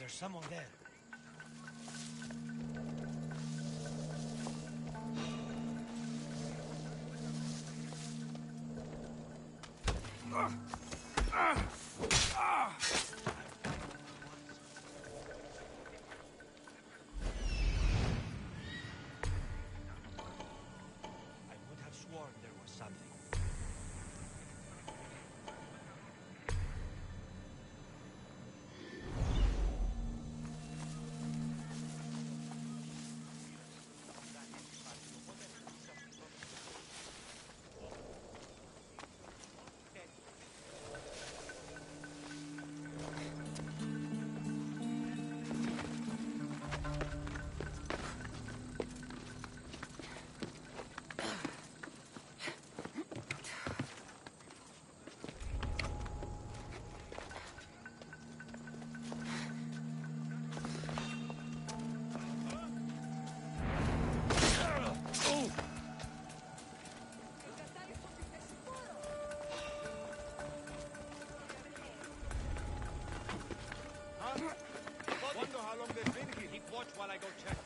There's someone there. I would have sworn there was something. Wonder how long they've been here. Keep watch while I go check.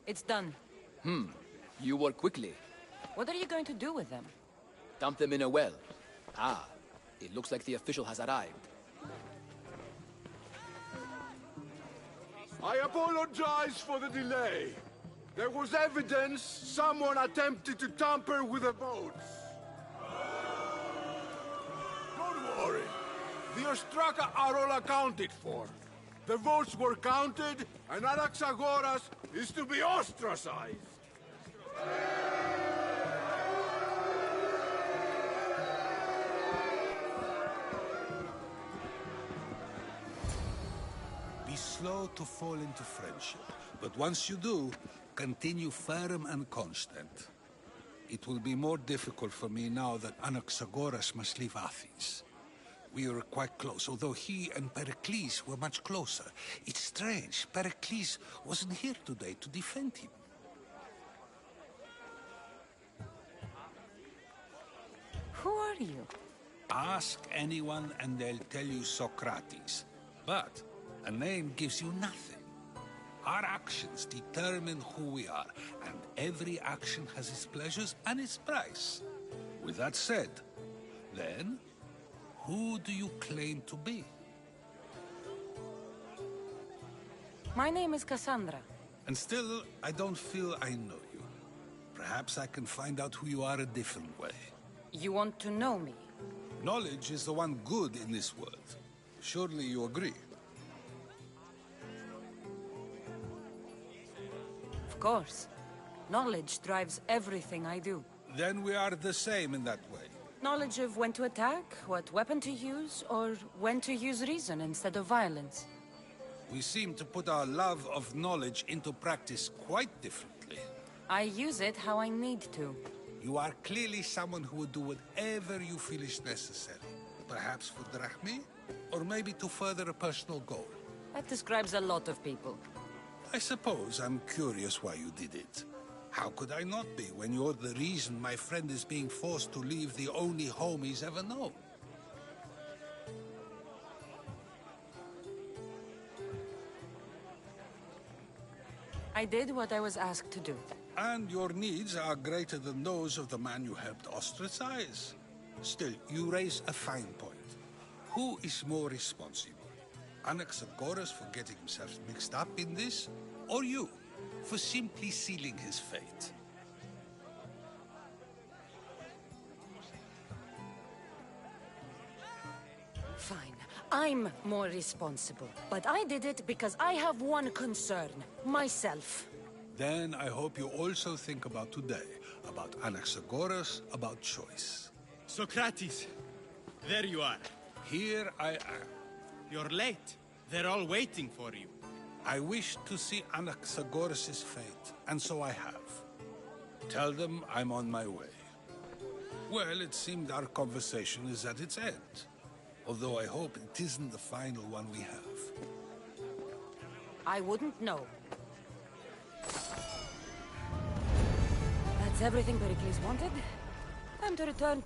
It's done. You work quickly. What are you going to do with them? Dump them in a well. Ah, it looks like the official has arrived. I apologize for the delay. There was evidence someone attempted to tamper with the votes. Don't worry. The Ostraka are all accounted for. The votes were counted, and Anaxagoras is to be ostracized. slow to fall into friendship, but once you do, continue firm and constant. It will be more difficult for me now that Anaxagoras must leave Athens. We were quite close, although he and Pericles were much closer. It's strange, Pericles wasn't here today to defend him. Who are you? Ask anyone and they'll tell you Socrates. But a name gives you nothing. Our actions determine who we are, and every action has its pleasures and its price. With that said, then, who do you claim to be? My name is Cassandra. And still, I don't feel I know you. Perhaps I can find out who you are a different way. You want to know me? Knowledge is the one good in this world. Surely you agree? Of course. Knowledge drives everything I do. Then we are the same in that way. Knowledge of when to attack, what weapon to use, or when to use reason instead of violence. We seem to put our love of knowledge into practice quite differently. I use it how I need to. You are clearly someone who would do whatever you feel is necessary. Perhaps for drachmi, or maybe to further a personal goal. That describes a lot of people. I suppose I'm curious why you did it. How could I not be when you're the reason my friend is being forced to leave the only home he's ever known? I did what I was asked to do. And your needs are greater than those of the man you helped ostracize. Still, you raise a fine point. Who is more responsible? Anaxagoras for getting himself mixed up in this? Or you, for simply sealing his fate? Fine. I'm more responsible. But I did it because I have one concern. Myself. Then I hope you also think about today. About Anaxagoras, about choice. Socrates, there you are. Here I am. You're late. They're all waiting for you. I wish to see Anaxagoras' fate, and so I have. Tell them I'm on my way. Well, it seemed our conversation is at its end. Although I hope it isn't the final one we have. I wouldn't know. That's everything Pericles wanted. Time to return.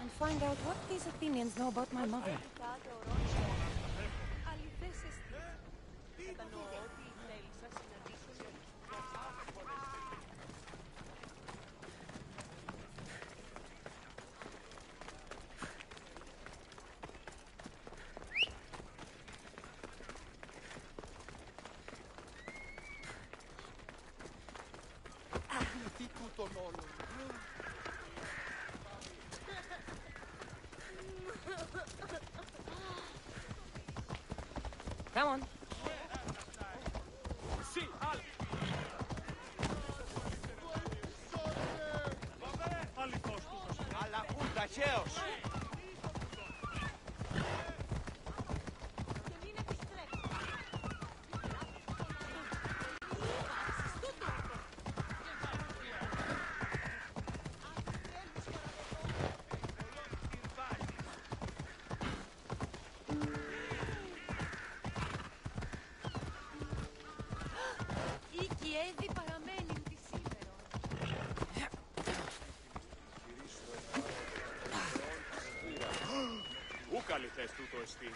And find out what these Athenians know about my mother. Come on. Πού καλή θες τούτο εστί.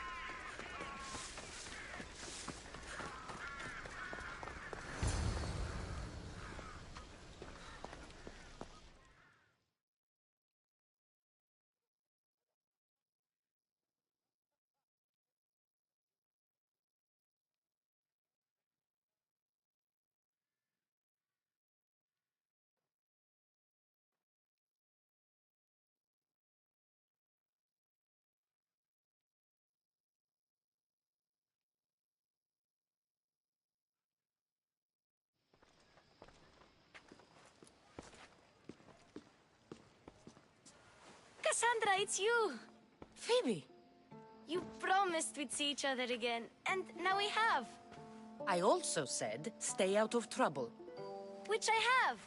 Cassandra, it's you! Phoebe, You promised we'd see each other again, and now we have. I also said stay out of trouble. Which I have.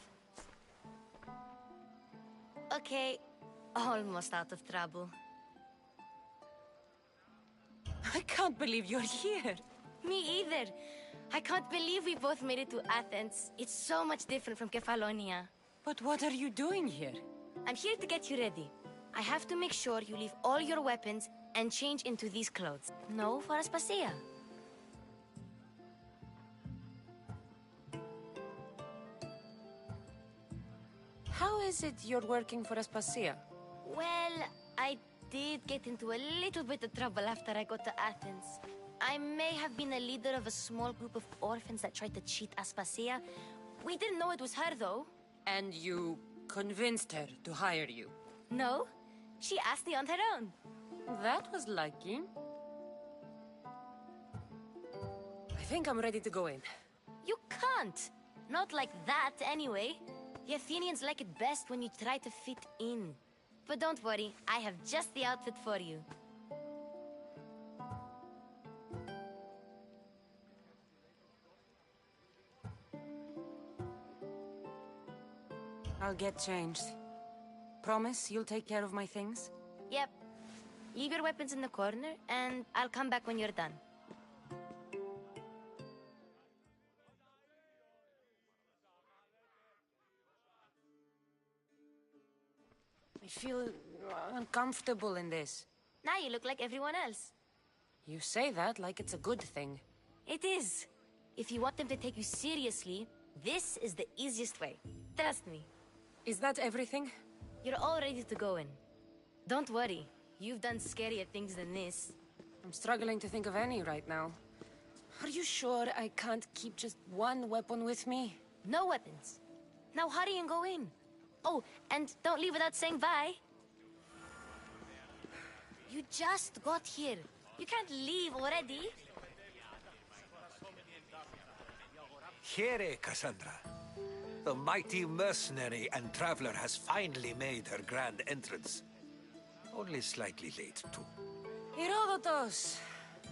Okay, almost out of trouble. I can't believe you're here. Me either. I can't believe we both made it to Athens. It's so much different from Kefalonia. But what are you doing here? I'm here to get you ready. I have to make sure you leave all your weapons and change into these clothes. No for Aspasia. How is it you're working for Aspasia? Well, I did get into a little bit of trouble after I got to Athens. I may have been a leader of a small group of orphans that tried to cheat Aspasia. We didn't know it was her, though. And you convinced her to hire you? No, she asked me on her own. That was lucky. I think I'm ready to go in. You can't. Not like that, anyway. The Athenians like it best when you try to fit in. But don't worry, I have just the outfit for you. I'll get changed. Promise you'll take care of my things? Yep. Leave your weapons in the corner, and I'll come back when you're done. I feel uncomfortable in this. Now you look like everyone else. You say that like it's a good thing. It is. If you want them to take you seriously, this is the easiest way. Trust me. Is that everything? You're all ready to go in. Don't worry. You've done scarier things than this. I'm struggling to think of any right now. Are you sure I can't keep just one weapon with me? No weapons. Now hurry and go in. Oh, and don't leave without saying bye. You just got here. You can't leave already. Here, Cassandra. The mighty mercenary and traveler has finally made her grand entrance. Only slightly late, too. Herodotos!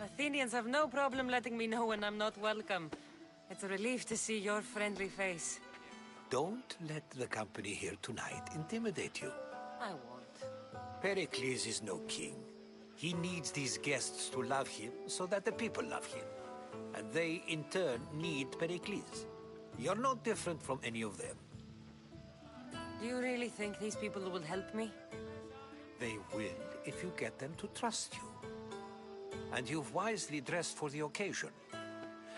Athenians have no problem letting me know when I'm not welcome. It's a relief to see your friendly face. Don't let the company here tonight intimidate you. I won't. Pericles is no king. He needs these guests to love him so that the people love him. And they, in turn, need Pericles. You're no different from any of them. Do you really think these people will help me? They will if you get them to trust you. And you've wisely dressed for the occasion.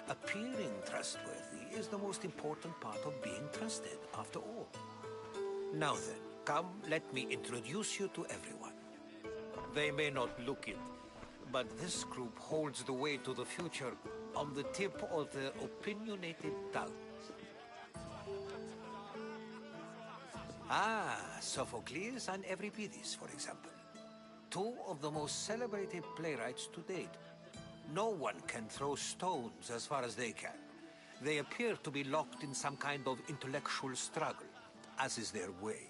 Appearing trustworthy is the most important part of being trusted, after all. Now then, come, let me introduce you to everyone. They may not look it, but this group holds the way to the future on the tip of their opinionated tongues. Ah, Sophocles and Euripides, for example. Two of the most celebrated playwrights to date. No one can throw stones as far as they can. They appear to be locked in some kind of intellectual struggle, as is their way.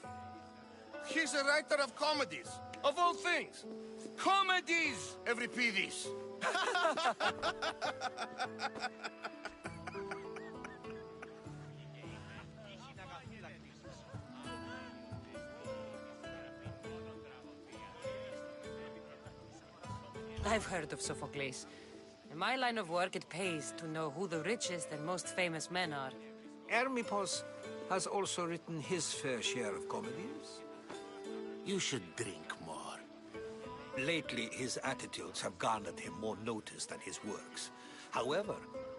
He's a writer of comedies, of all things. Comedies, Euripides. I've heard of Sophocles. In my line of work, it pays to know who the richest and most famous men are. Hermippos has also written his fair share of comedies. You should drink more. Lately, his attitudes have garnered him more notice than his works. However,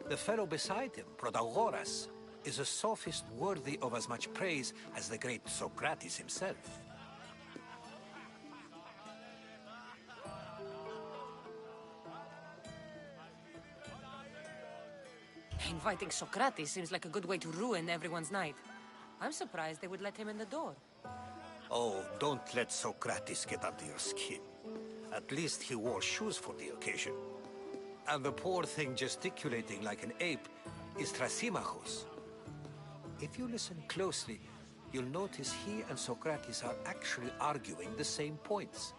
the fellow beside him, Protagoras, is a sophist worthy of as much praise as the great Socrates himself. Inviting Socrates seems like a good way to ruin everyone's night. I'm surprised they would let him in the door. Oh, don't let Socrates get under your skin. At least he wore shoes for the occasion. And the poor thing gesticulating like an ape is Thrasymachos. If you listen closely, you'll notice he and Socrates are actually arguing the same points.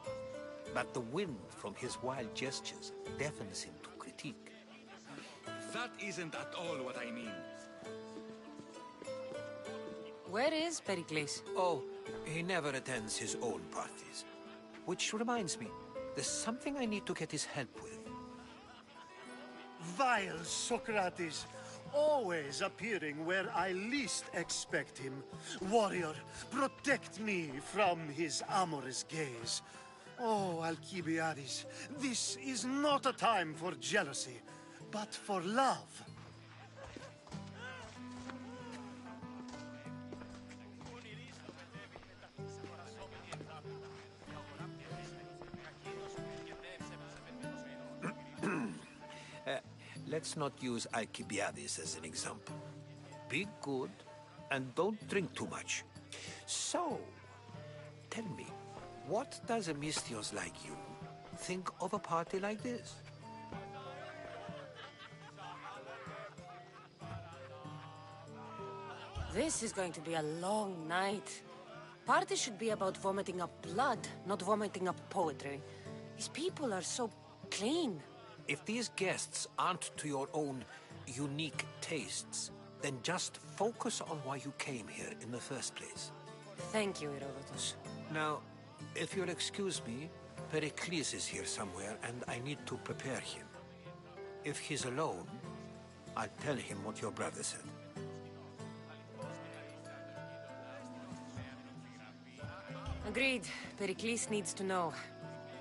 But the wind from his wild gestures deafens him to critique. That isn't at all what I mean. Where is Pericles? Oh, he never attends his own parties. Which reminds me, there's something I need to get his help with. Vile Socrates, always appearing where I least expect him. Warrior, protect me from his amorous gaze. Oh, Alcibiades, this is not a time for jealousy, but for love. Let's not use Alcibiades as an example. Be good, and don't drink too much. So, tell me, what does a Mystios like you think of a party like this? This is going to be a long night. Party should be about vomiting up blood, not vomiting up poetry. These people are so clean. If these guests aren't to your own unique tastes, then just focus on why you came here in the first place. Thank you, Herodotus. Now, if you'll excuse me, Pericles is here somewhere, and I need to prepare him. If he's alone, I'll tell him what your brother said. Agreed. Pericles needs to know.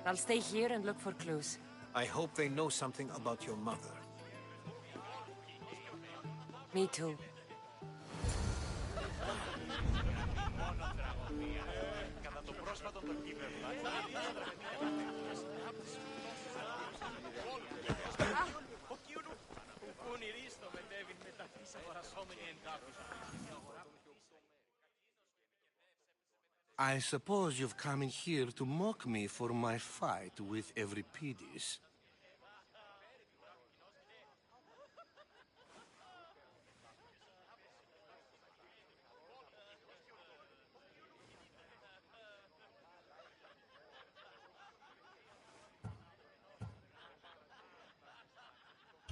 I'll stay here and look for clues. I hope they know something about your mother. Me too. I suppose you've come in here to mock me for my fight with Euripides.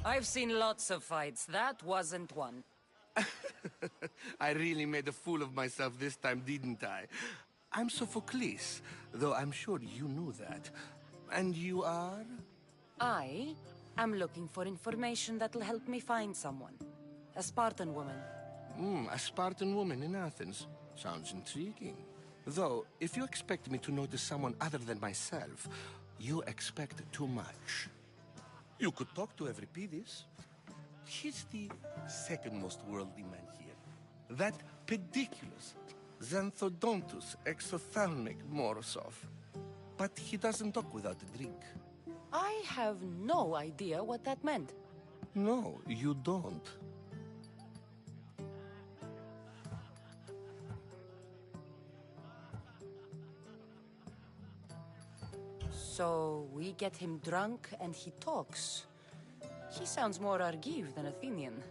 I've seen lots of fights. That wasn't one. I really made a fool of myself this time, didn't I? I'm Sophocles, though I'm sure you knew that. And you are? I am looking for information that'll help me find someone. A Spartan woman. A Spartan woman in Athens. Sounds intriguing. Though, if you expect me to notice someone other than myself, you expect too much. You could talk to Euripides. He's the second most worldly man here. That pediculous, xanthodontus exophthalmic Morosov. But he doesn't talk without a drink. I have no idea what that meant. No, you don't. So we get him drunk and he talks. He sounds more Argive than Athenian.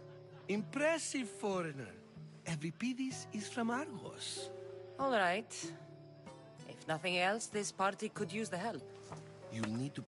Impressive, foreigner. Euripides is from Argos. All right. If nothing else, this party could use the help. You'll need to